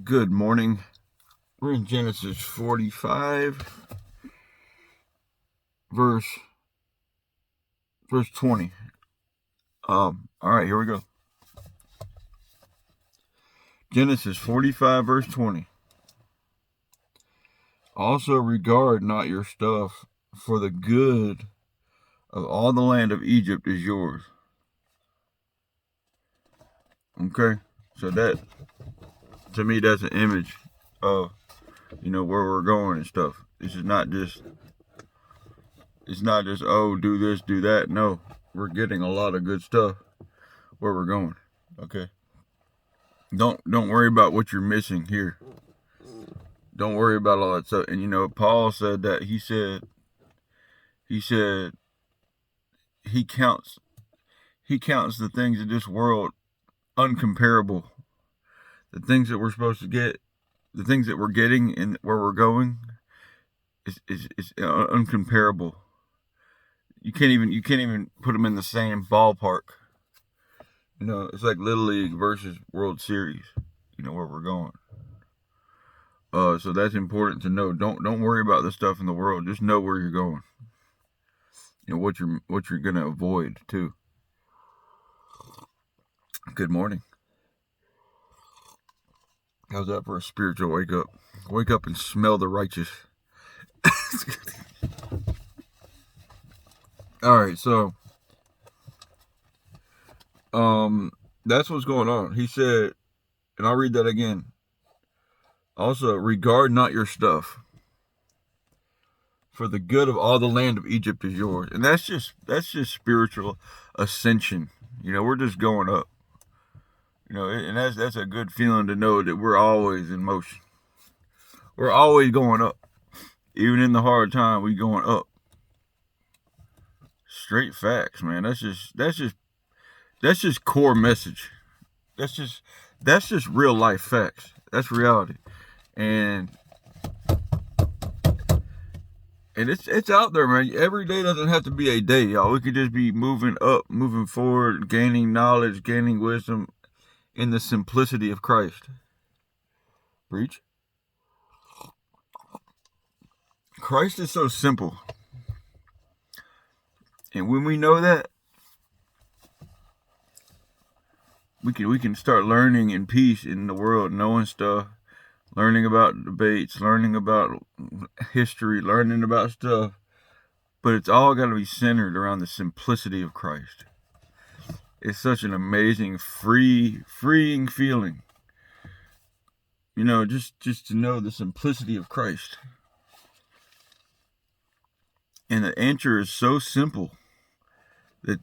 Good morning. We're in Genesis 45, verse 20. All right, here we go. Genesis 45, verse 20. Also regard not your stuff, for the good of all the land of Egypt is yours. Okay, so that, to me, that's an image of, where we're going and stuff. It's not just, oh, do this, do that. No, we're getting a lot of good stuff where we're going. Okay. Don't worry about what you're missing here. Don't worry about all that stuff. And Paul said that he said he counts the things of this world uncomparable. The things that we're supposed to get, the things that we're getting and where we're going is uncomparable. You can't even put them in the same ballpark. It's like Little League versus World Series. Where we're going. So that's important to know. Don't worry about the stuff in the world. Just know where you're going. What you're gonna avoid too. Good morning. How's that for a spiritual wake up? Wake up and smell the righteous. All right, so that's what's going on. He said, and I'll read that again. Also, regard not your stuff, for the good of all the land of Egypt is yours. And that's just spiritual ascension. We're just going up. And that's a good feeling to know that we're always in motion. We're always going up. Even in the hard time, we going up. Straight facts, man. That's just core message. That's just real life facts. That's reality. And it's out there, man. Every day doesn't have to be a day, y'all. We could just be moving up, moving forward, gaining knowledge, gaining wisdom in the simplicity of Christ. Preach. Christ is so simple. And when we know that, we can start learning in peace in the world, knowing stuff, learning about debates, learning about history, learning about stuff. But it's all got to be centered around the simplicity of Christ. It's such an amazing, freeing feeling. Just to know the simplicity of Christ. And the answer is so simple that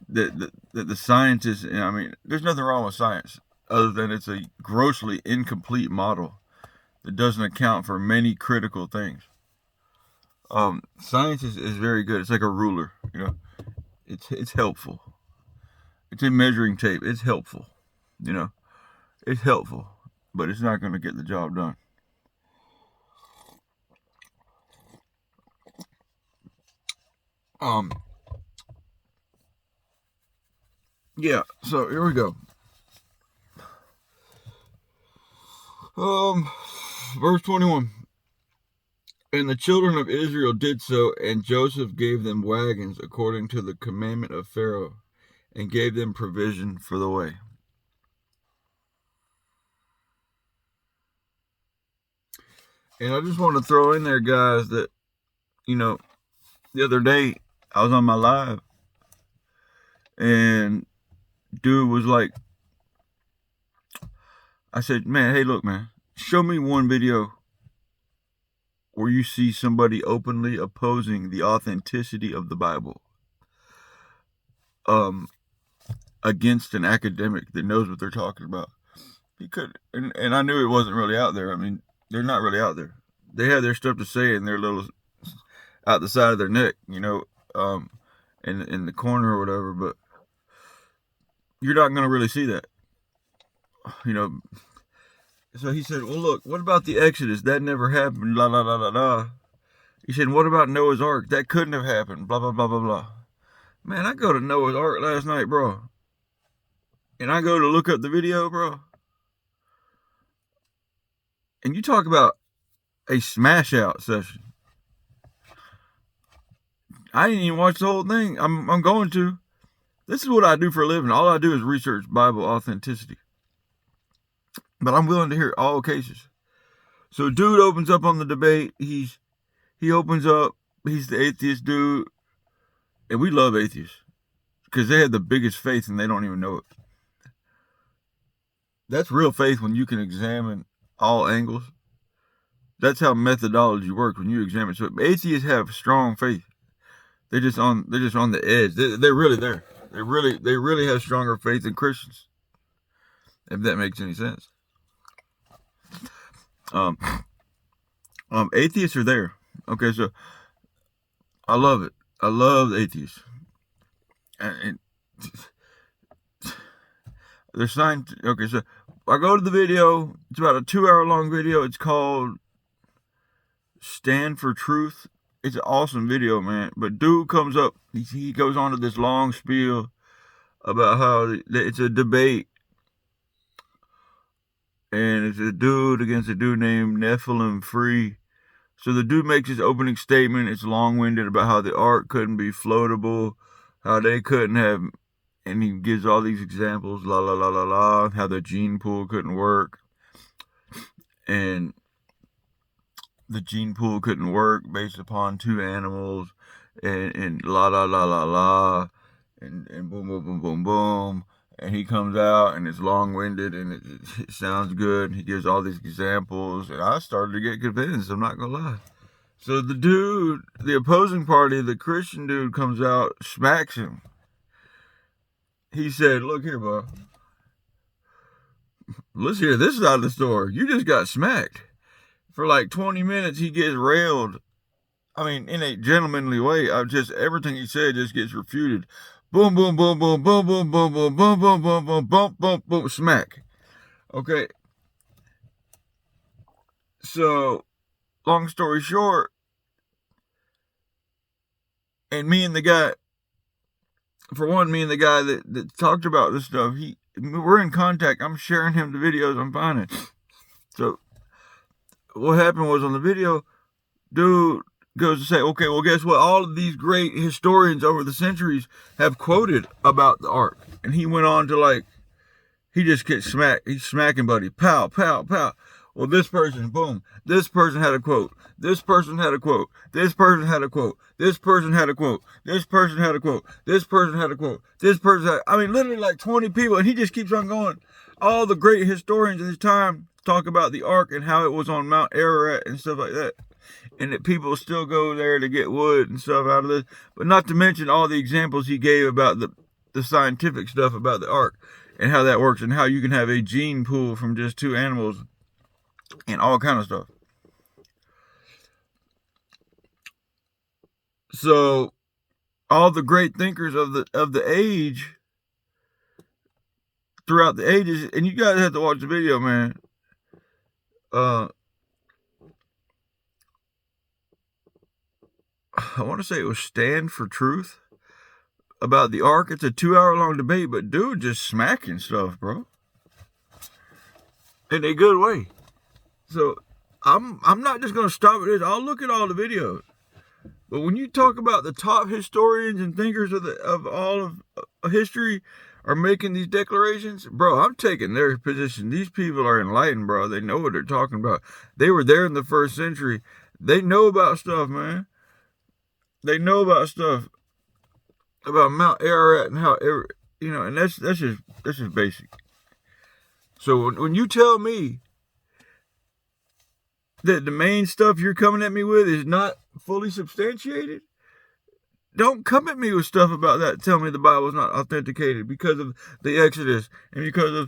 the scientists, there's nothing wrong with science other than it's a grossly incomplete model that doesn't account for many critical things. Science is very good. It's like a ruler, it's helpful. It's a measuring tape. It's helpful, it's helpful, but it's not going to get the job done. Yeah, so here we go. Verse 21. And the children of Israel did so, and Joseph gave them wagons according to the commandment of Pharaoh, and gave them provision for the way. And I just want to throw in there, guys, that, the other day I was on my live, and dude was like, I said, man, hey, look, man, show me one video where you see somebody openly opposing the authenticity of the Bible against an academic that knows what they're talking about. He could, and I knew it wasn't really out there. They're not really out there. They have their stuff to say in their little, out the side of their neck, in the corner or whatever, but you're not going to really see that. So he said, well, look, what about the Exodus? That never happened, la, la, la, la, la. He said, what about Noah's Ark? That couldn't have happened, blah, blah, blah, blah, blah. Man, I go to Noah's Ark last night, bro. And I go to look up the video, bro. And you talk about a smash out session. I didn't even watch the whole thing. I'm going to. This is what I do for a living. All I do is research Bible authenticity. But I'm willing to hear all cases. So dude opens up on the debate. He opens up. He's the atheist dude. And we love atheists. Because they have the biggest faith and they don't even know it. That's real faith when you can examine all angles. That's how methodology works when you examine. So atheists have strong faith. They're just on the edge. They're really there. They really have stronger faith than Christians. If that makes any sense. Atheists are there. Okay, so I love it. I love atheists. And they're signed. Okay, so I go to the video. It's about a 2-hour long video. It's called Stand for Truth. It's an awesome video, man. But dude comes up. He goes on to this long spiel about how it's a debate. And it's a dude against a dude named Nephilim Free. So the dude makes his opening statement. It's long-winded about how the ark couldn't be floatable. How they couldn't have... And he gives all these examples. La, la, la, la, la. How the gene pool couldn't work. And... the gene pool couldn't work based upon 2 animals, and la la la la la, and boom boom boom boom boom, and he comes out and it's long-winded and it sounds good. And he gives all these examples, and I started to get convinced. I'm not gonna lie. So the dude, the opposing party, the Christian dude, comes out, smacks him. He said, "Look here, bro. Listen here. This is out of the store. You just got smacked." For like 20 minutes, he gets railed. I mean, in a gentlemanly way. Everything he said just gets refuted. Boom, boom, boom, boom, boom, boom, boom, boom, boom, boom, boom, boom, boom, boom, boom, smack. Okay. So, long story short, and me and the guy that talked about this stuff, we're in contact. I'm sharing him the videos I'm finding. So, what happened was on the video, dude goes to say, okay, well, guess what? All of these great historians over the centuries have quoted about the ark. And he went on to he just gets smacked. He's smacking buddy. Pow, pow, pow. Well, this person, boom. This person had a quote. This person had a quote. This person had a quote. This person had a quote. This person had a quote. This person had a quote. This person had, literally like 20 people. And he just keeps on going. All the great historians of his time talk about the ark and how it was on Mount Ararat and stuff like that. And that people still go there to get wood and stuff out of this. But not to mention all the examples he gave about the scientific stuff about the ark and how that works and how you can have a gene pool from just 2 animals and all kind of stuff. So all the great thinkers of the age throughout the ages, and you guys have to watch the video, man. I want to say it was Stand for Truth about the ark. It's a 2-hour long debate, but dude just smacking stuff, bro, in a good way. So I'm not just gonna stop at this. I'll look at all the videos. But when you talk about the top historians and thinkers of all of history are making these declarations, bro, I'm taking their position. These people are enlightened, bro. They know what they're talking about. They were there in the 1st century. They know about stuff, man. They know about stuff about Mount Ararat and how, and that's just basic. So when you tell me that the main stuff you're coming at me with is not fully substantiated, don't come at me with stuff about that. Tell me the Bible is not authenticated because of the Exodus and because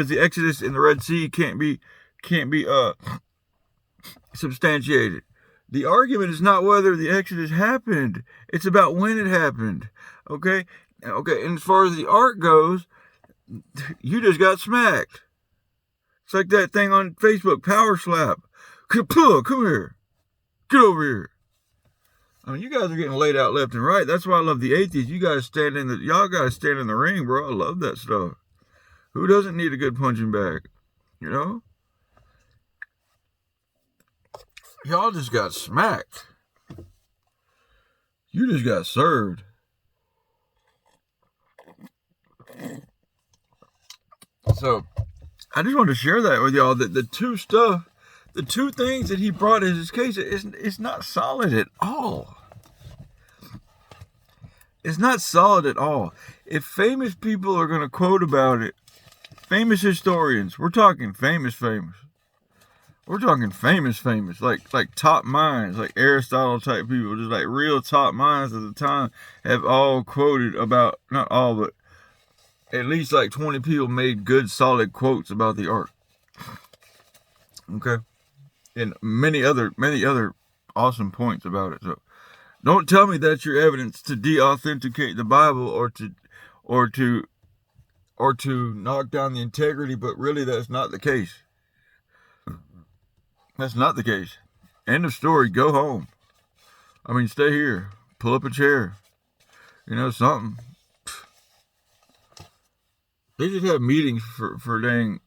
the Exodus in the Red Sea can't be substantiated. The argument is not whether the Exodus happened. It's about when it happened. Okay? And as far as the ark goes, you just got smacked. It's like that thing on Facebook, Power Slap. Come here. Get over here. You guys are getting laid out left and right. That's why I love the atheists. Y'all gotta stand in the ring, bro. I love that stuff. Who doesn't need a good punching bag? Y'all just got smacked. You just got served. So, I just wanted to share that with y'all, that the two things that he brought in his case, it's not solid at all. It's not solid at all. If famous people are going to quote about it, famous historians, we're talking famous. We're talking famous, like top minds, like Aristotle type people, just like real top minds of the time have all quoted about, not all, but at least like 20 people made good solid quotes about the ark. Okay? And many other awesome points about it. So don't tell me that's your evidence to de-authenticate the Bible or to knock down the integrity, but really that's not the case. That's not the case. End of story. Go home. I mean, stay here. Pull up a chair. You know, something. They just have meetings for hey,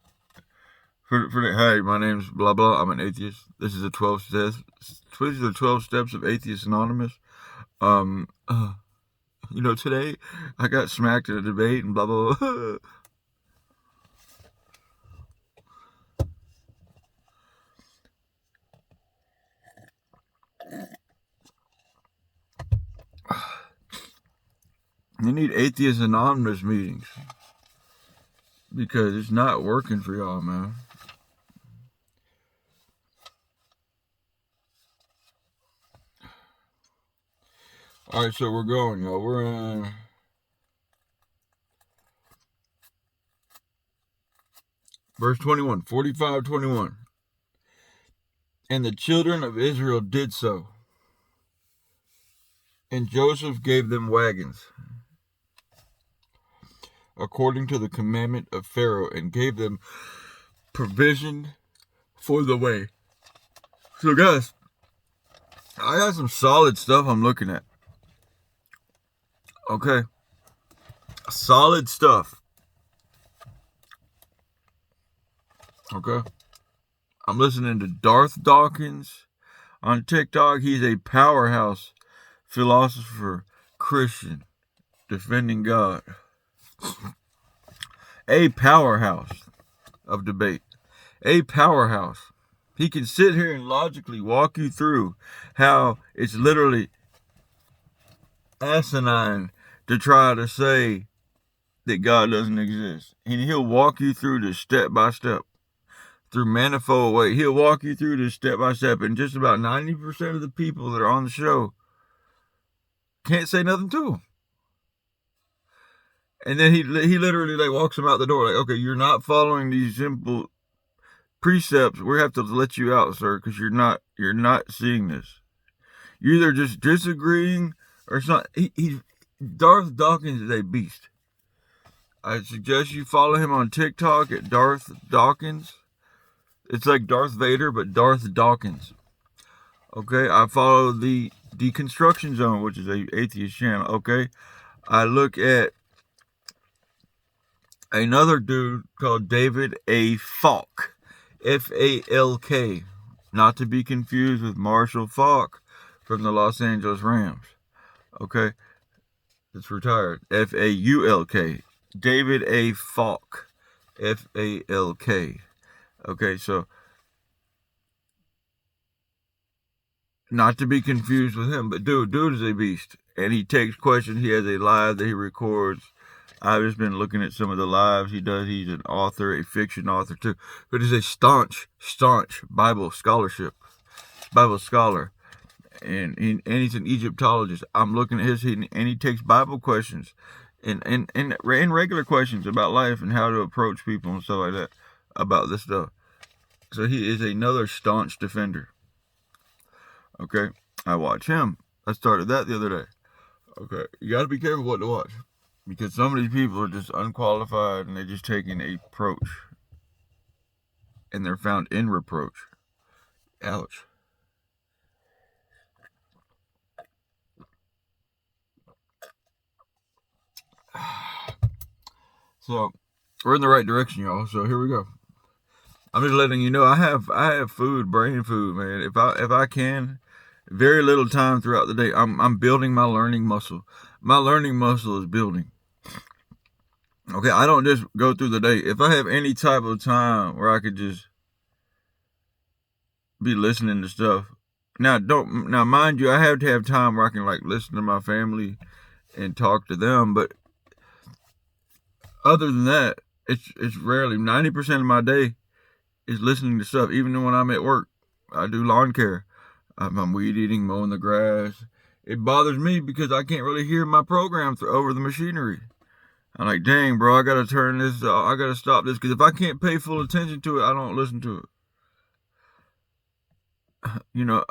my name's blah blah. I'm an atheist. This is the 12 steps. These are the 12 steps of Atheist Anonymous. Today I got smacked in a debate and blah blah blah. You need Atheist Anonymous meetings because it's not working for y'all, man. All right, so we're going, y'all. We're in verse 21, 45:21. And the children of Israel did so, and Joseph gave them wagons according to the commandment of Pharaoh, and gave them provision for the way. So, guys, I got some solid stuff I'm looking at. Okay? Solid stuff. Okay? I'm listening to Darth Dawkins on TikTok. He's a powerhouse philosopher, Christian, defending God. A powerhouse of debate. A powerhouse. He can sit here and logically walk you through how it's literally asinine to try to say that God doesn't exist. And he'll walk you through this step by step, through manifold ways. He'll walk you through this step by step, and just about 90% of the people that are on the show can't say nothing to him. And then he literally like walks them out the door, like, okay, you're not following these simple precepts. We have to let you out, sir, because you're not seeing this. You're either just disagreeing or something. Darth Dawkins is a beast. I suggest you follow him on TikTok at Darth Dawkins. It's like Darth Vader, but Darth Dawkins. Okay, I follow the Deconstruction Zone, which is a atheist channel. Okay, I look at another dude called David A. Falk, F-A-L-K, not to be confused with Marshall Faulk from the Los Angeles Rams. Okay, it's retired. F-A-U-L-K, David A. Falk, F-A-L-K. Okay, so not to be confused with him, but dude is a beast, and he takes questions. He has a live that he records. I've just been looking at some of the lives he does. He's an author, a fiction author too, but he's a staunch Bible scholar, and he's an Egyptologist. I'm looking at and he takes Bible questions and regular questions about life and how to approach people and stuff like that about this stuff. So he is another staunch defender. Okay, I watch him. I started that the other day. Okay, you got to be careful what to watch, because some of these people are just unqualified and they're just taking a approach, and they're found in reproach. Ouch. So we're in the right direction, y'all. So here we go. I'm just letting you know I have food, brain food, man. If I can, very little time throughout the day. I'm building my learning muscle. My learning muscle is building. Okay, I don't just go through the day. If I have any type of time where I could just be listening to stuff. Now mind you, I have to have time where I can like listen to my family and talk to them, but other than that, it's rarely 90% of my day is listening to stuff. Even when I'm at work, I do lawn care. I'm weed eating, mowing the grass. It bothers me because I can't really hear my program over the machinery. I'm like, dang, bro, I gotta turn this. I gotta stop this because if I can't pay full attention to it, I don't listen to it. You know,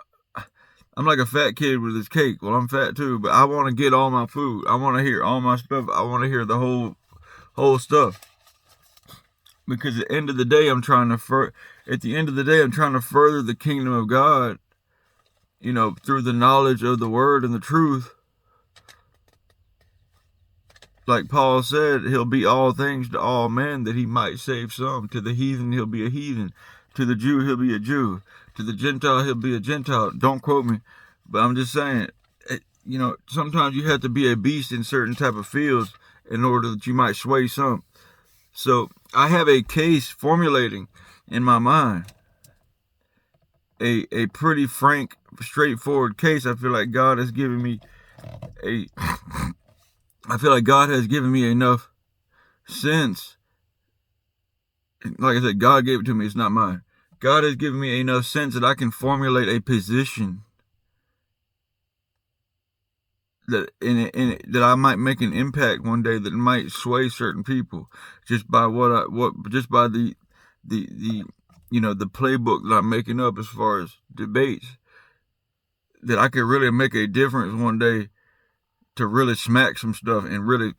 I'm like a fat kid with his cake. Well, I'm fat too, but I want to get all my food. I want to hear all my stuff. I want to hear the whole stuff. Because at the end of the day, I'm trying to further the kingdom of God. Through the knowledge of the word and the truth. Like Paul said, he'll be all things to all men that he might save some. To the heathen, he'll be a heathen. To the Jew, he'll be a Jew. To the Gentile, he'll be a Gentile. Don't quote me, but I'm just saying, sometimes you have to be a beast in certain type of fields in order that you might sway some. So I have a case formulating in my mind, a pretty frank, straightforward case. I feel like God has given me enough sense. Like I said, God gave it to me. It's not mine. God has given me enough sense that I can formulate a position that that I might make an impact one day that might sway certain people just by the playbook that I'm making up as far as debates, that I could really make a difference one day to really smack some stuff and really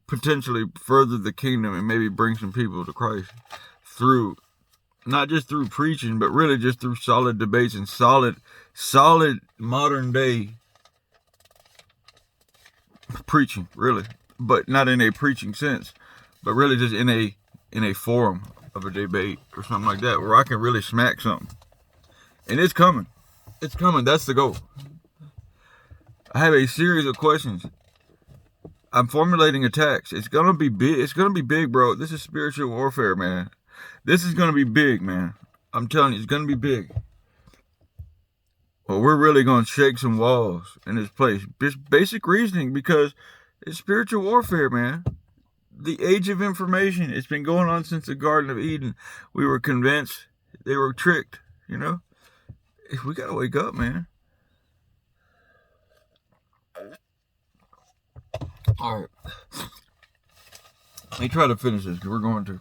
potentially further the kingdom and maybe bring some people to Christ through, not just through preaching, but really just through solid debates and solid modern day preaching, really, but not in a preaching sense, but really just in a forum of a debate or something like that, where I can really smack something. And it's coming. That's the goal. I have a series of questions. I'm formulating attacks. It's gonna be big, bro. This is spiritual warfare, man. This is gonna be big, man. I'm telling you, it's gonna be big. Well, we're really gonna shake some walls in this place. Just basic reasoning, because it's spiritual warfare, man. The age of information, it's been going on since the Garden of Eden. We were convinced, they were tricked, We gotta wake up, man. Alright. Let me try to finish this, because we're going to.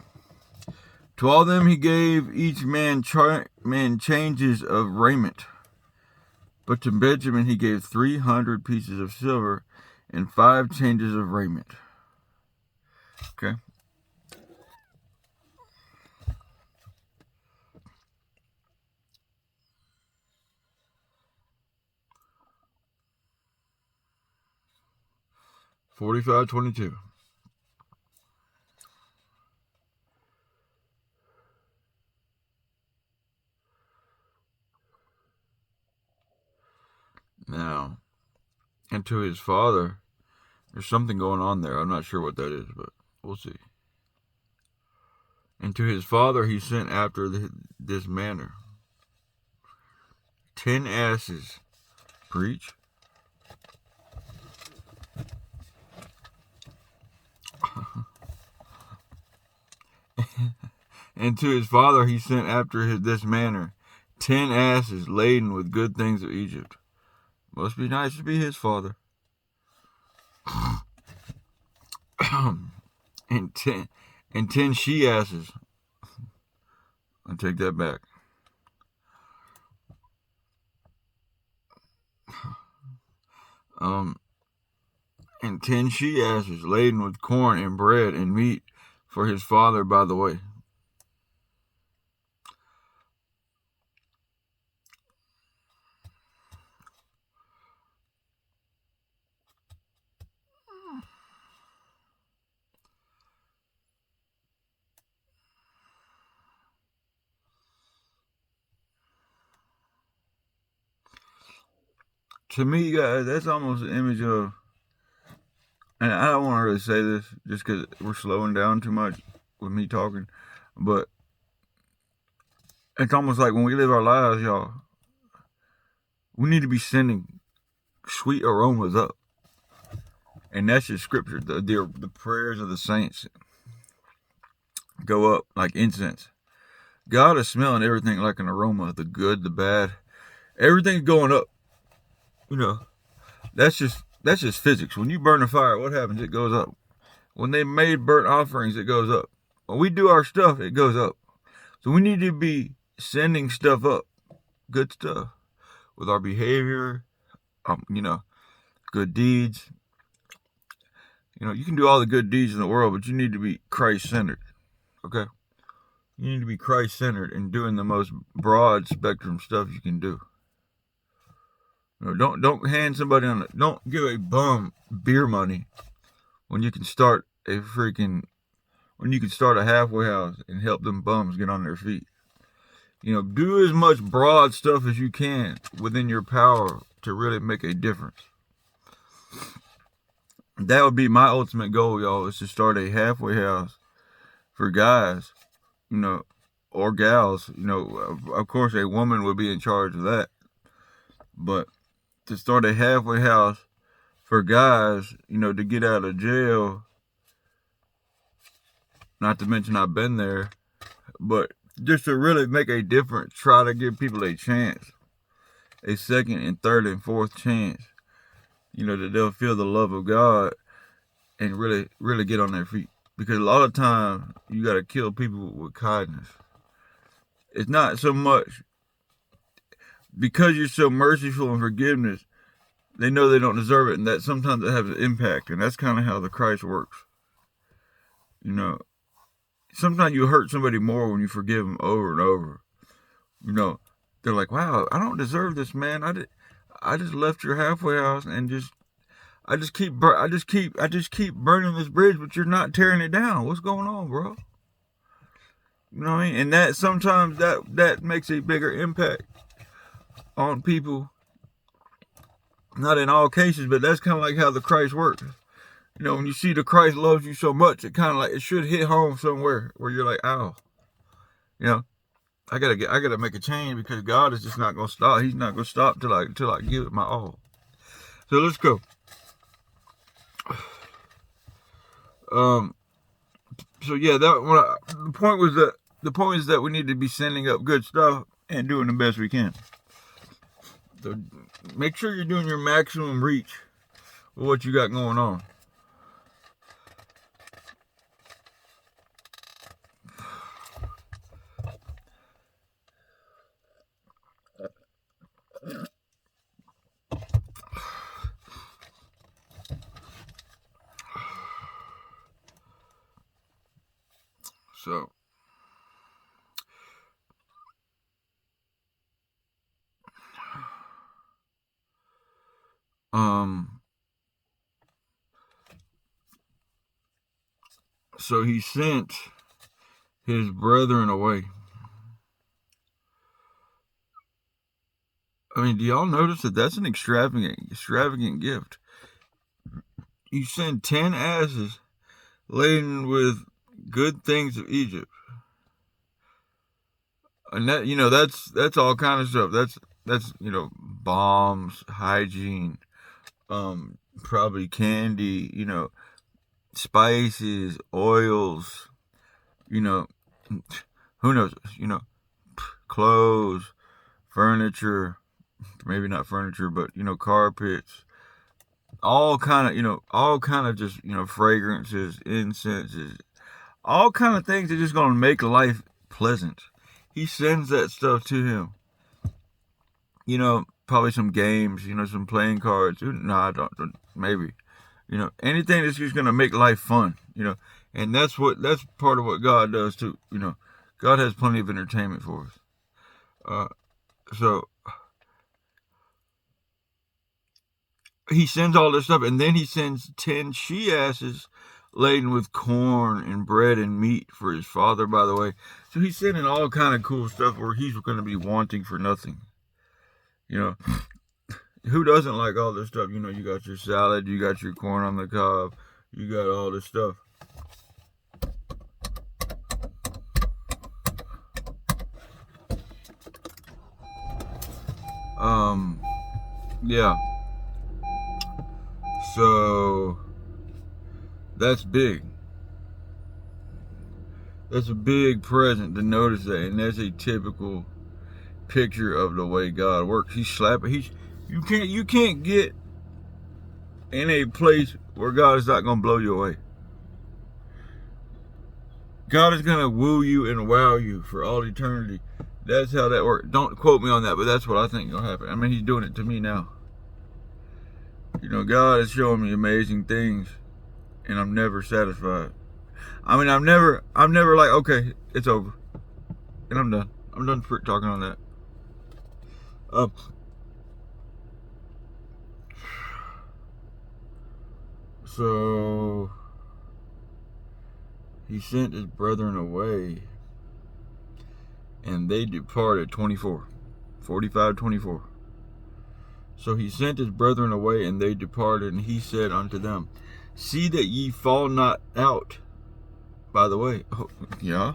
To all them he gave each man changes of raiment. But to Benjamin he gave 300 pieces of silver and 5 changes of raiment. Okay. $45.22. Now, and to his father, there's something going on there. I'm not sure what that is, but we'll see. And to his father he sent after this manner: 10 asses. Preach. And to his father he sent after this manner 10 asses laden with good things of Egypt. Must be nice to be his father. and 10 she asses. I take that back. And 10 she asses laden with corn and bread and meat for his father by the way. to me, guys, that's almost an image of, and I don't want to really say this just because we're slowing down too much with me talking, but it's almost like when we live our lives, y'all, we need to be sending sweet aromas up. And that's just scripture. The prayers of the saints go up like incense. God is smelling everything like an aroma, the good, the bad. Everything's going up. You know, that's just physics. When you burn a fire, what happens? It goes up. When they made burnt offerings, it goes up. When we do our stuff, it goes up. So we need to be sending stuff up, good stuff, with our behavior, good deeds. You can do all the good deeds in the world, but you need to be Christ-centered, okay? You need to be Christ-centered and doing the most broad spectrum stuff you can do. Don't hand somebody don't give a bum beer money when you can start a halfway house and help them bums get on their feet. Do as much broad stuff as you can within your power to really make a difference. That would be my ultimate goal, y'all, is to start a halfway house for guys, or gals. Of course, a woman would be in charge of that. But to start a halfway house for guys, to get out of jail, not to mention I've been there, but just to really make a difference, try to give people a chance, a second and third and fourth chance, that they'll feel the love of God and really, really get on their feet. Because a lot of times, you got to kill people with kindness. It's not so much because you're so merciful and forgiveness, they know they don't deserve it, and that sometimes it has an impact, and that's kind of how the Christ works. Sometimes you hurt somebody more when you forgive them over and over. They're like, wow, I don't deserve this, man. I just left your halfway house and I just keep burning this bridge, but you're not tearing it down. What's going on, bro? You know what I mean? And that sometimes that makes a bigger impact on people. Not in all cases, but that's kind of like how the Christ works. When you see the Christ loves you so much, it kind of like it should hit home somewhere where you're like, ow. I gotta make a change because God is just not gonna stop. He's not gonna stop till I give it my all. So let's go. So yeah, the point is that we need to be sending up good stuff and doing the best we can. So make sure you're doing your maximum reach with what you got going on. So, so he sent his brethren away. I mean, do y'all notice that that's an extravagant gift? You send 10 asses laden with good things of Egypt. And that, that's all kind of stuff. That's bombs, hygiene, probably candy, spices, oils, who knows, clothes, furniture, maybe not furniture, but carpets, all kind of just fragrances, incenses, all kind of things that are just gonna make life pleasant. He sends that stuff to him. Probably some games, some playing cards. No, I don't. Maybe, anything that's just gonna make life fun. And that's part of what God does too. God has plenty of entertainment for us. So he sends all this stuff, and then he sends 10 she-asses laden with corn and bread and meat for his father, by the way. So he's sending all kind of cool stuff where he's going to be wanting for nothing. who doesn't like all this stuff? You know, you got your salad, you got your corn on the cob, you got all this stuff. Yeah. So that's big. That's a big present to notice that, and that's a typical picture of the way God works. He's slapping. You can't get in a place where God is not gonna blow you away. God is gonna woo you and wow you for all eternity. That's how that works. Don't quote me on that, but that's what I think is gonna happen. I mean, He's doing it to me now. You know, God is showing me amazing things, and I'm never satisfied. I mean, I'm never like, okay, it's over, and I'm done. I'm done talking on that. So He sent His brethren away, and they departed. 45:24. So He sent His brethren away, and they departed, and He said unto them, see that ye fall not out. By the way, oh, yeah.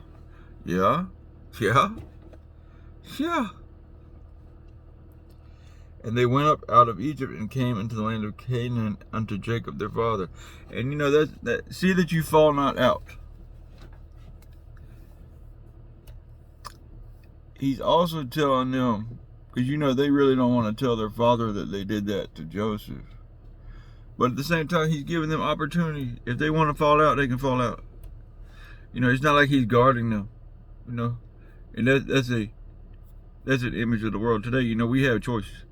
And they went up out of Egypt and came into the land of Canaan unto Jacob their father. And you know, that see that you fall not out. He's also telling them, because you know they really don't want to tell their father that they did that to Joseph. But at the same time, He's giving them opportunity. If they want to fall out, they can fall out. You know, it's not like He's guarding them. You know, and that's an image of the world today. You know, we have choices.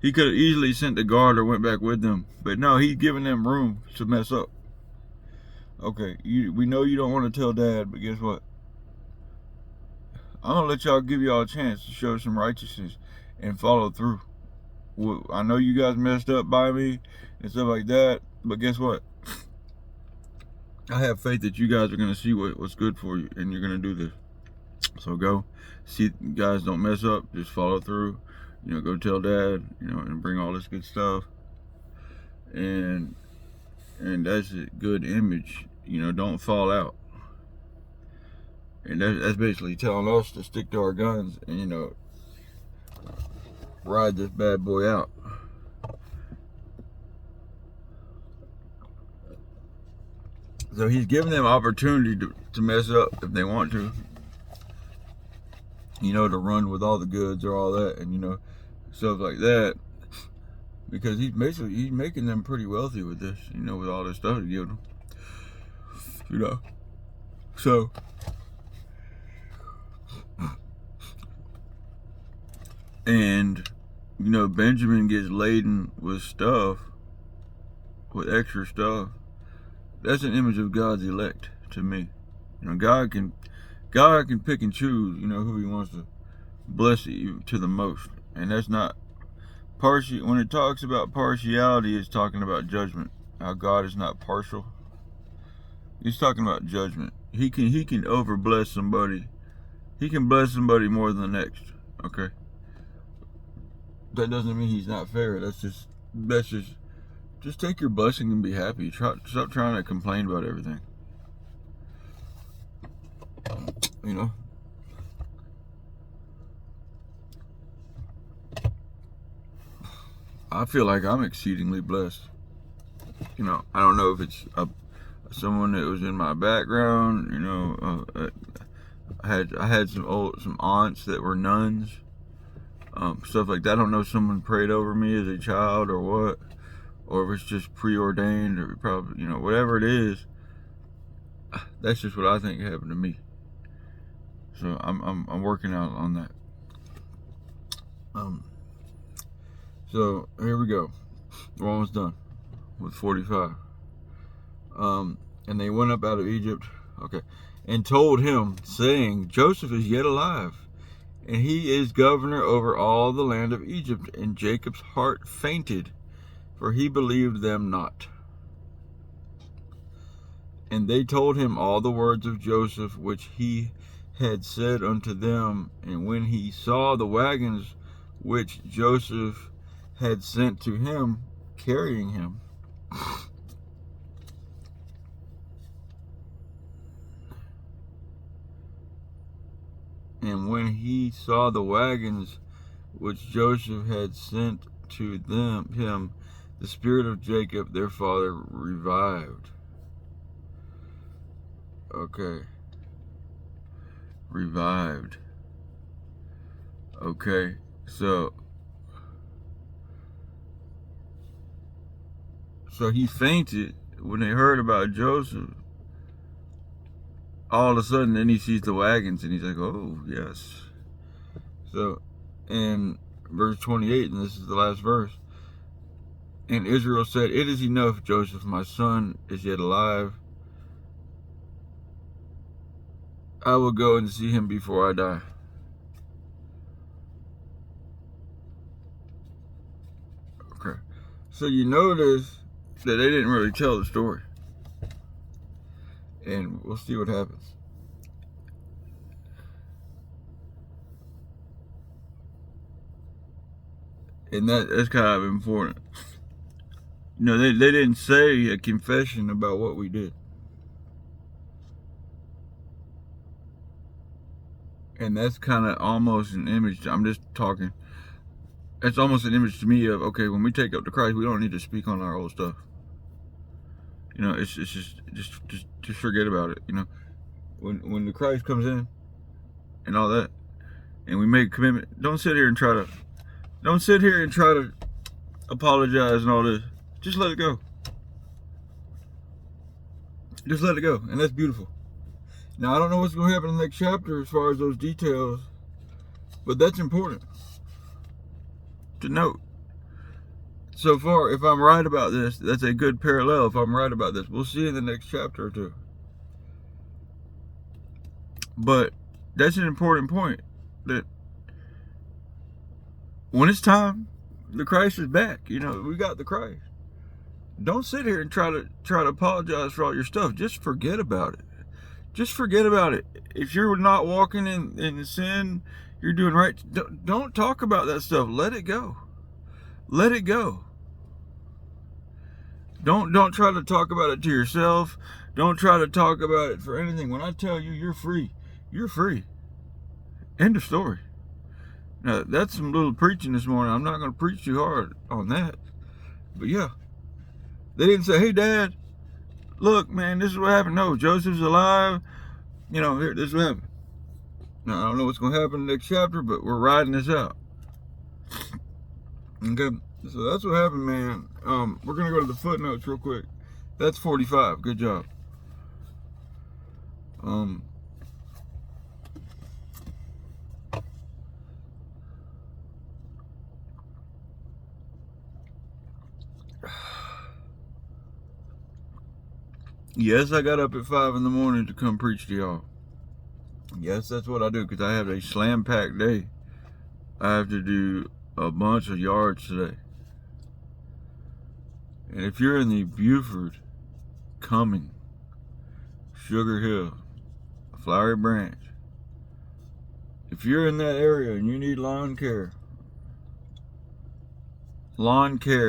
He could have easily sent the guard or went back with them, but no, He's giving them room to mess up. Okay, we know you don't want to tell Dad, but guess what? I'm gonna let y'all give y'all a chance to show some righteousness and follow through. I know you guys messed up by me and stuff like that, but guess what? I have faith that you guys are gonna see what's good for you, and you're gonna do this. So go see, guys, don't mess up. Just follow through. You know, go tell Dad. You know, and bring all this good stuff. And that's a good image. You know, don't fall out. And that's basically telling us to stick to our guns and, you know, ride this bad boy out. So He's giving them opportunity to mess up if they want to. You know, to run with all the goods or all that, and you know, stuff like that. Because he's making them pretty wealthy with this, you know, with all this stuff He gives them. You know. So and you know, Benjamin gets laden with stuff, with extra stuff. That's an image of God's elect to me. You know, God can pick and choose, you know, who He wants to bless you to the most. And that's not partial. When it talks about partiality, it's talking about judgment. How God is not partial. He's talking about judgment. He can over bless somebody. He can bless somebody more than the next. Okay. That doesn't mean He's not fair. That's just take your blessing and be happy. Stop trying to complain about everything. You know. I feel like I'm exceedingly blessed. You know, I don't know if it's someone that was in my background. You know, I had some aunts that were nuns, stuff like that. I don't know if someone prayed over me as a child or what, or if it's just preordained, or probably, you know, whatever it is. That's just what I think happened to me. So I'm working out on that. So here we go. We're almost done with 45. And they went up out of Egypt, okay, and told him, saying, Joseph is yet alive, and he is governor over all the land of Egypt. And Jacob's heart fainted, for he believed them not. And they told him all the words of Joseph, which he had said unto them. And when he saw the wagons which Joseph had sent to him, carrying him. And when he saw the wagons which Joseph had sent to him, the spirit of Jacob, their father, revived. Okay. Revived. Okay. So he fainted when they heard about Joseph. All of a sudden, then he sees the wagons and he's like, oh, yes. So, in verse 28, and this is the last verse, and Israel said, it is enough, Joseph, my son is yet alive. I will go and see him before I die. Okay. So you notice that they didn't really tell the story. And we'll see what happens. And that's kind of important. You know, they didn't say a confession about what we did. And that's kind of almost an image. I'm just talking. It's almost an image to me of, okay, when we take up to Christ, we don't need to speak on our old stuff. You know, it's just forget about it. You know, when the Christ comes in and all that, and we make a commitment, don't sit here and try to apologize and all this. Just let it go. Just let it go, and that's beautiful. Now, I don't know what's going to happen in the next chapter as far as those details, but that's important to note. So far, if I'm right about this, that's a good parallel. If I'm right about this, we'll see in the next chapter or two. But that's an important point, that when it's time, the Christ is back. You know, we got the Christ. Don't sit here and try to apologize for all your stuff. Just forget about it. Just forget about it. If you're not walking in sin, you're doing right. Don't talk about that stuff. Let it go. Let it go. Don't try to talk about it to yourself. Don't try to talk about it for anything. When I tell you you're free, you're free. End of story. Now, that's some little preaching this morning. I'm not going to preach too hard on that. But yeah, they didn't say, hey, Dad, look, man, this is what happened. No, Joseph's alive. You know, here, this is what happened. Now, I don't know what's going to happen in the next chapter, but we're riding this out. Okay, so that's what happened, man. We're going to go to the footnotes real quick. That's 45. Good job. Yes, I got up at 5 in the morning to come preach to y'all. Yes, that's what I do, because I have a slam-packed day. I have to do a bunch of yards today. And if you're in the Buford, Cumming, Sugar Hill, Flowery Branch, if you're in that area and you need lawn care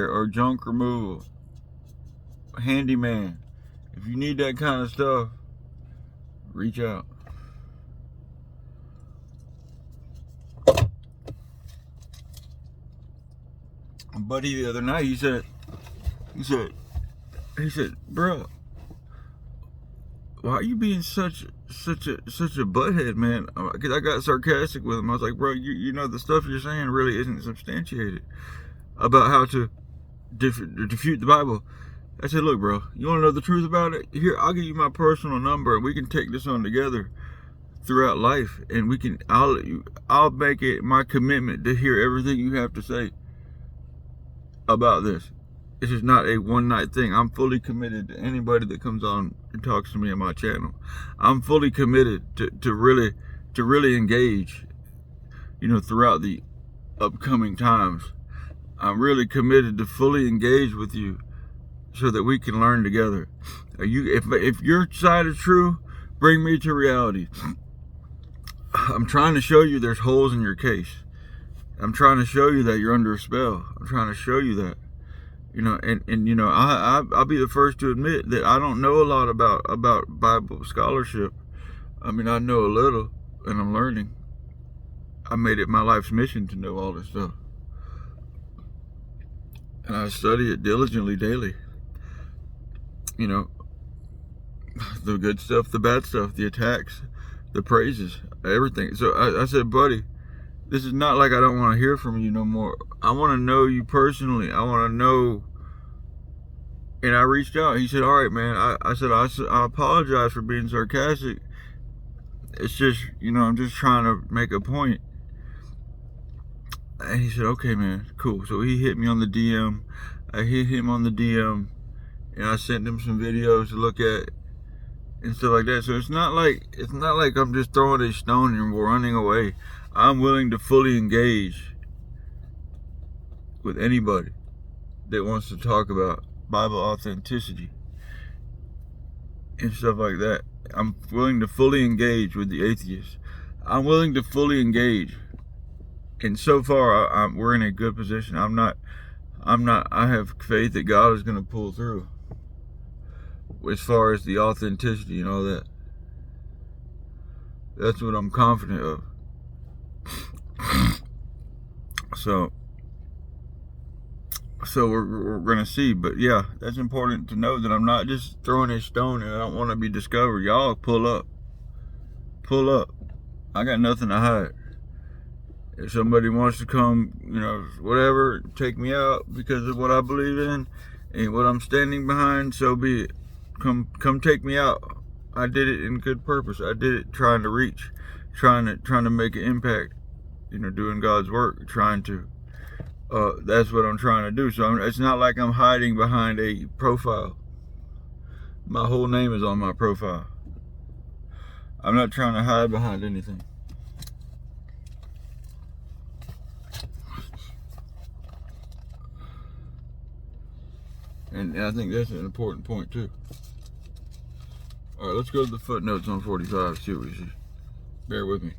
or junk removal, handyman, if you need that kind of stuff, reach out. A buddy the other night, he said, bro, why are you being such a butthead, man? Because I got sarcastic with him. I was like, bro, you know the stuff you're saying really isn't substantiated about how to defute the Bible. I said, look, bro, you want to know the truth about it? Here, I'll give you my personal number, and we can take this on together throughout life, and I'll make it my commitment to hear everything you have to say about this. This is not a one-night thing. I'm fully committed to anybody that comes on and talks to me on my channel. I'm fully committed to really engage, you know, throughout the upcoming times. I'm really committed to fully engage with you so that we can learn together. If your side is true, bring me to reality. I'm trying to show you there's holes in your case. I'm trying to show you that you're under a spell. I'm trying to show you that. And you know, I'll be the first to admit that I don't know a lot about Bible scholarship. I mean, I know a little, and I'm learning. I made it my life's mission to know all this stuff, and I study it diligently daily. You know, the good stuff, the bad stuff, the attacks, the praises, everything. So I said, buddy, this is not like I don't want to hear from you no more. I want to know you personally. I want to know. And I reached out. He said, all right, man. I said, I apologize for being sarcastic. It's just, I'm just trying to make a point. And he said, okay, man, cool. So he hit me on the DM. I hit him on the DM. And I sent him some videos to look at and stuff like that. So it's not like I'm just throwing a stone and we're running away. I'm willing to fully engage with anybody that wants to talk about Bible authenticity and stuff like that. I'm willing to fully engage with the atheists. I'm willing to fully engage. And so far, we're in a good position. I have faith that God is going to pull through as far as the authenticity and all that. That's what I'm confident of. So we're gonna see, but yeah, that's important to know that I'm not just throwing a stone and I don't want to be discovered. Y'all pull up. I got nothing to hide. If somebody wants to come, whatever, take me out because of what I believe in and what I'm standing behind, so be it. Come take me out. I did it in good purpose. I did it trying to reach, trying to make an impact. Doing God's work, trying to. That's what I'm trying to do. So it's not like I'm hiding behind a profile. My whole name is on my profile. I'm not trying to hide behind anything. And I think that's an important point too. All right, let's go to the footnotes on 45. See what we see. Bear with me.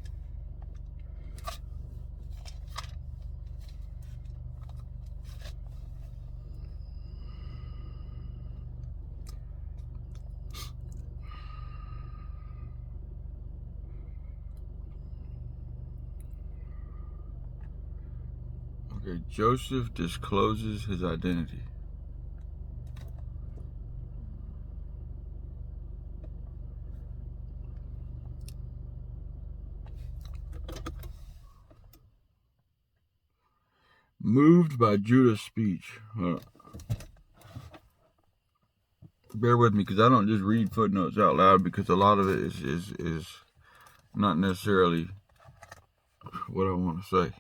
Okay, Joseph discloses his identity. Moved by Judah's speech. Bear with me, because I don't just read footnotes out loud, because a lot of it is not necessarily what I want to say.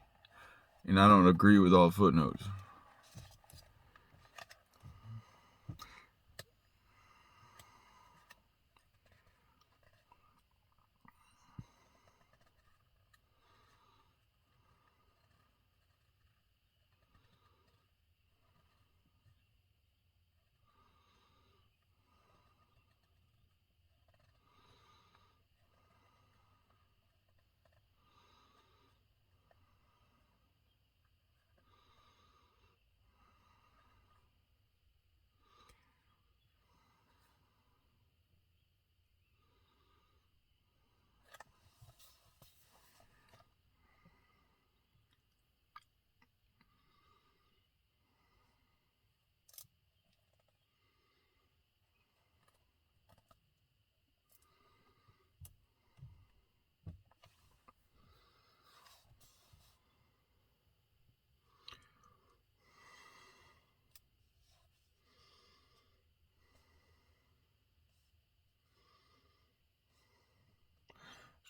And I don't agree with all footnotes.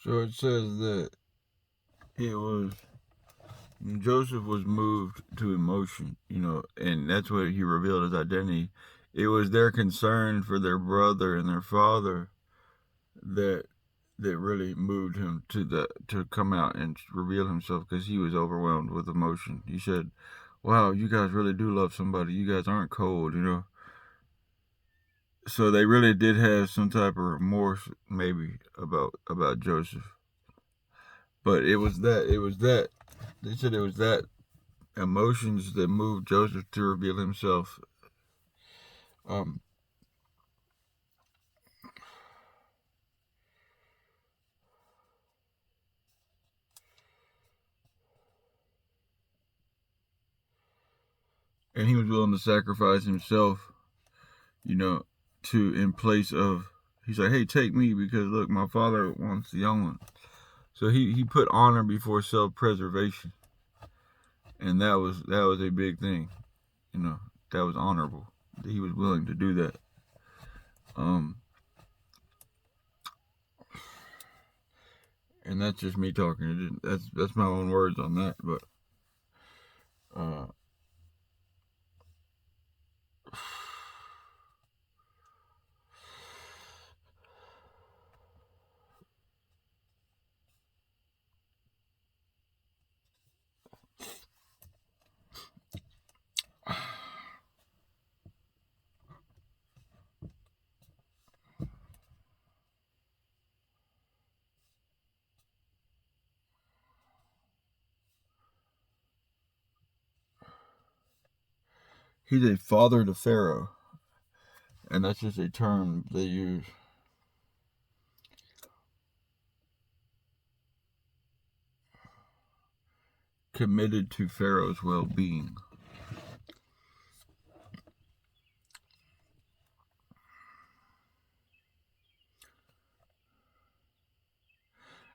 So it says that Joseph was moved to emotion, and that's what he revealed his identity. It was their concern for their brother and their father that really moved him to come out and reveal himself, because he was overwhelmed with emotion. He said, wow, you guys really do love somebody. You guys aren't cold, So they really did have some type of remorse, maybe, about Joseph. But it was that They said it was that emotions that moved Joseph to reveal himself. Um, and he was willing to sacrifice himself, you know, to in place of. He's like, hey, take me because look, my father wants the young one. So he put honor before self-preservation, and that was a big thing, you know. That was honorable. He was willing to do that. And that's just me talking. That's my own words on that, but uh, he's a father to Pharaoh, and that's just a term they use. Committed to Pharaoh's well-being.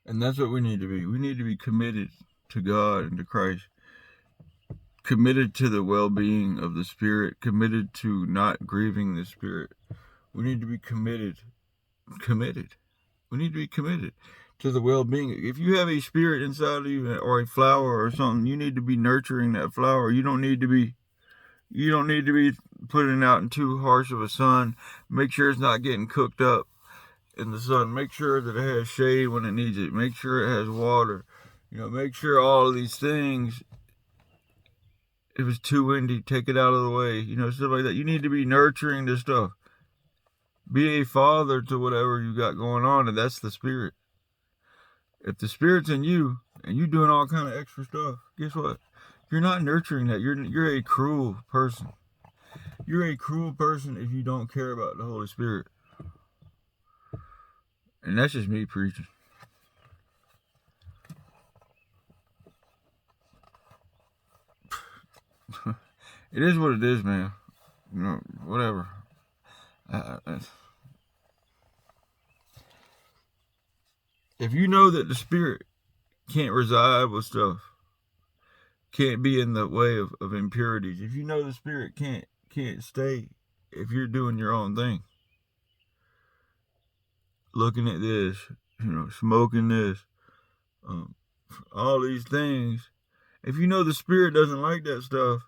And that's what we need to be. We need to be committed to God and to Christ. Committed to the well-being of the Spirit. Committed to not grieving the Spirit. We need to be committed. We need to be committed to the well-being. If you have a spirit inside of you or a flower or something, you need to be nurturing that flower. You don't need to be putting it out in too harsh of a sun. Make sure it's not getting cooked up in the sun. Make sure that it has shade when it needs it. Make sure it has water. You know, make sure all of these things. If it's too windy, take it out of the way. You know, stuff like that. You need to be nurturing this stuff. Be a father to whatever you got going on, and that's the spirit. If the spirit's in you and you doing all kind of extra stuff, guess what? You're not nurturing that. You're a cruel person. You're a cruel person if you don't care about the Holy Spirit. And that's just me preaching. It is what it is, man. You know, whatever. If you know that the Spirit can't reside with stuff, can't be in the way of impurities, if you know the Spirit can't stay if you're doing your own thing, looking at this, you know, smoking this, all these things, if you know the Spirit doesn't like that stuff,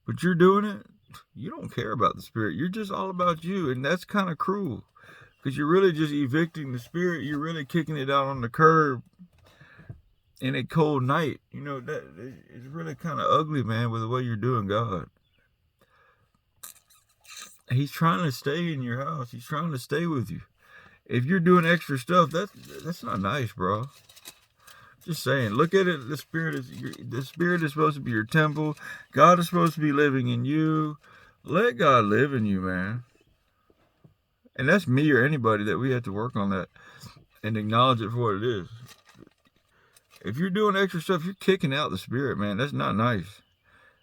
but you're doing it, you don't care about the Spirit. You're just all about you, and that's kind of cruel because you're really just evicting the Spirit. You're really kicking it out on the curb in a cold night. You know, that it's really kind of ugly, man, with the way you're doing God. He's trying to stay in your house. He's trying to stay with you. If you're doing extra stuff, that's not nice, bro. Just saying. Look at it. The Spirit is supposed to be your temple. God is supposed to be living in you. Let God live in you, man. And that's me or anybody that we have to work on that and acknowledge it for what it is. If you're doing extra stuff, you're kicking out the Spirit, man. That's not nice.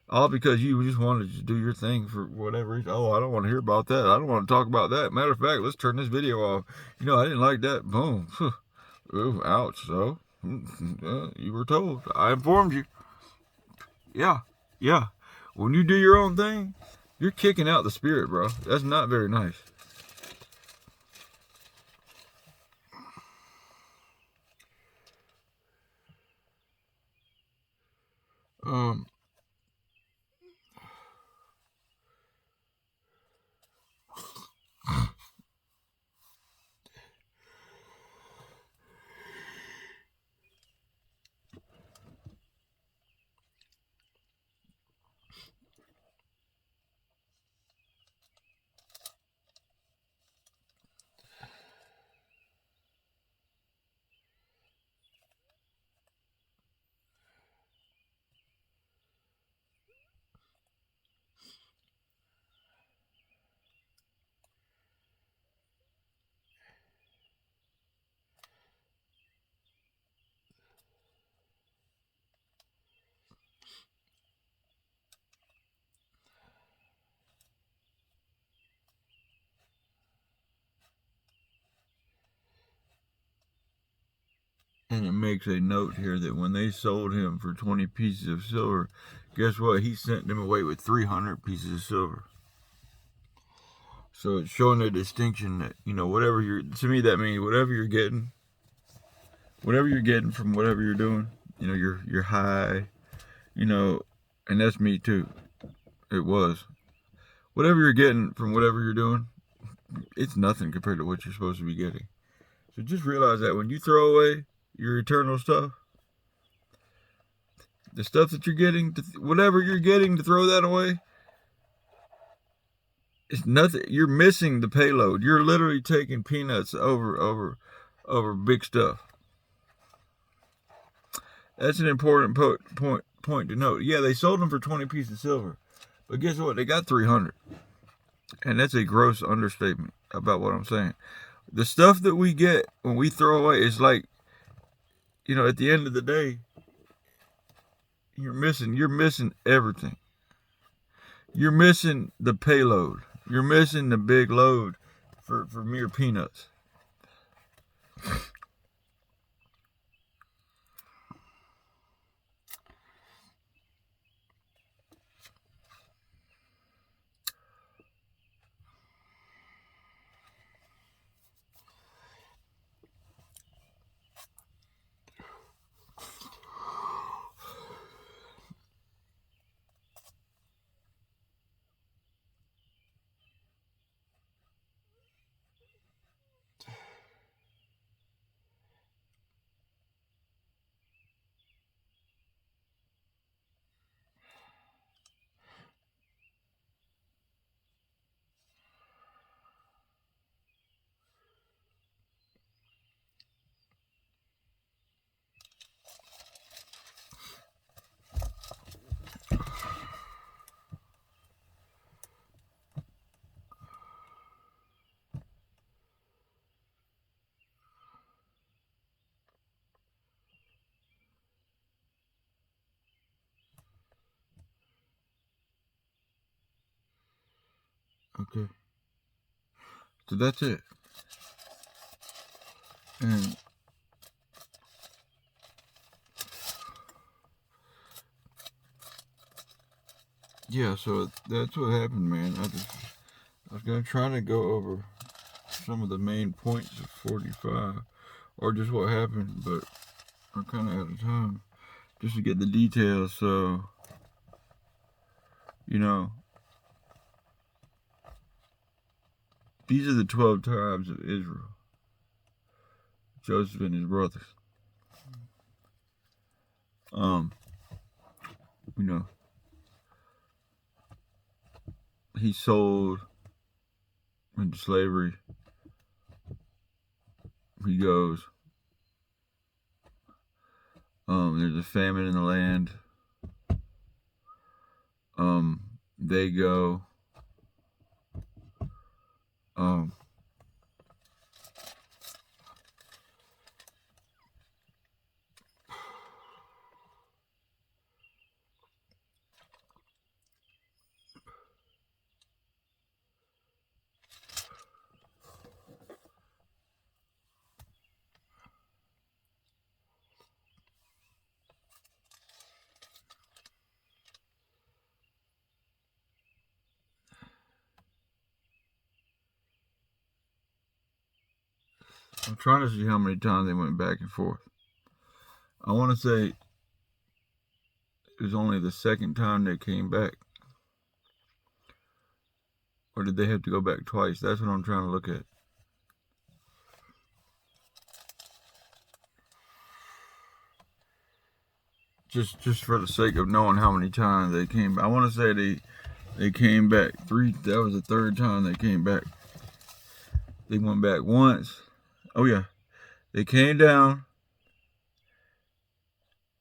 All because you just wanted to do your thing for whatever reason. Oh, I don't want to hear about that. I don't want to talk about that. Matter of fact, let's turn this video off. You know, I didn't like that. Boom. Ooh, ouch. So, you were told. I informed you. Yeah. When you do your own thing, you're kicking out the Spirit, bro. That's not very nice. And it makes a note here that when they sold him for 20 pieces of silver, guess what? He sent them away with 300 pieces of silver. So it's showing a distinction that, whatever to me, that means whatever you're getting from whatever you're doing, you're high, and that's me too. It was. Whatever you're getting from whatever you're doing, it's nothing compared to what you're supposed to be getting. So just realize that when you throw away your eternal stuff, the stuff that you're getting, whatever you're getting to throw that away, it's nothing. You're missing the payload. You're literally taking peanuts over big stuff. That's an important point to note. Yeah, they sold them for 20 pieces of silver, but guess what? They got 300, and that's a gross understatement about what I'm saying. The stuff that we get when we throw away is like, at the end of the day, you're missing everything. You're missing the payload. You're missing the big load for mere peanuts. Okay. So that's it. And yeah, so that's what happened, man. I was gonna try to go over some of the main points of 45, or just what happened, but I'm kind of out of time just to get the details. So, these are the 12 tribes of Israel. Joseph and his brothers. He sold into slavery. He goes. There's a famine in the land. They go. I'm trying to see how many times they went back and forth. I want to say it was only the second time they came back. Or did they have to go back twice? That's what I'm trying to look at. Just for the sake of knowing how many times they came back. I want to say they came back that was the third time they came back. They went back once. Oh yeah. They came down.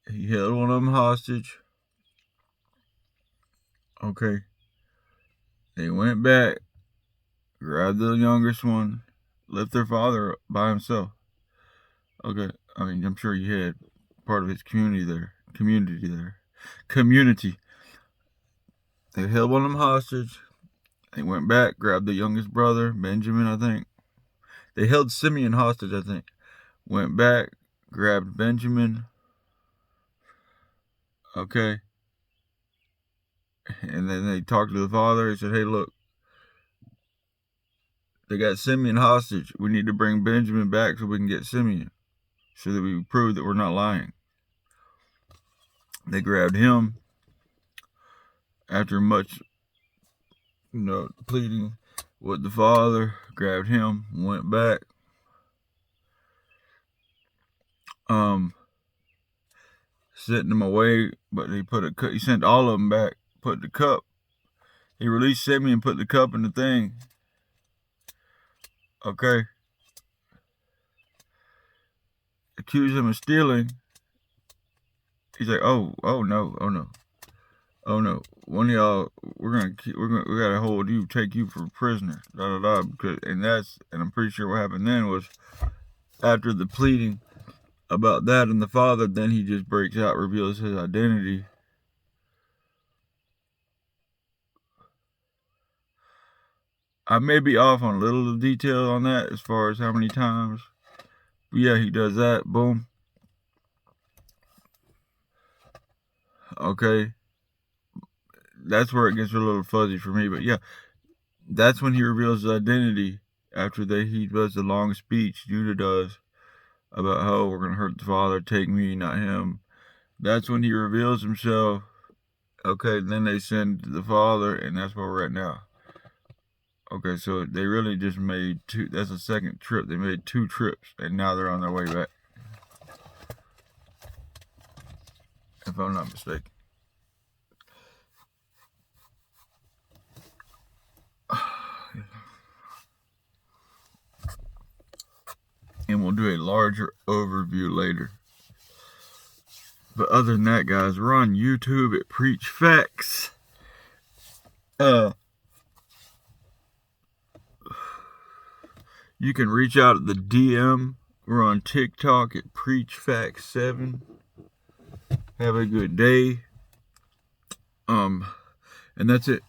He held one of them hostage. Okay. They went back, grabbed the youngest one, left their father by himself. Okay. I mean, I'm sure he had part of his community there. They held one of them hostage. They went back, grabbed the youngest brother, Benjamin, I think. They held Simeon hostage, I think. Went back, grabbed Benjamin. Okay. And then they talked to the father. He said, hey, look, they got Simeon hostage. We need to bring Benjamin back so we can get Simeon, so that we prove that we're not lying. They grabbed him. After much, pleading with the father, grabbed him, went back. Sent them away, but he sent all of them back, put the cup. He released Simeon, put the cup in the thing. Okay. Accused him of stealing. He's like, oh no. One of y'all, we gotta hold you, take you for a prisoner. Because, and I'm pretty sure what happened then was, after the pleading about that and the father, then he just breaks out, reveals his identity. I may be off on a little of the detail on that as far as how many times. But yeah, he does that. Boom. Okay. That's where it gets a little fuzzy for me. But yeah, that's when he reveals his identity. After he does the long speech, Judah does, about how we're going to hurt the father, take me, not him. That's when he reveals himself. Okay, then they send the father, and that's where we're at now. Okay, so they really just made two. That's the second trip. They made 2 trips, and now they're on their way back. If I'm not mistaken. And we'll do a larger overview later. But other than that, guys, we're on YouTube at Preach Facts. You can reach out at the DM. We're on TikTok at Preach Facts 7. Have a good day. And that's it.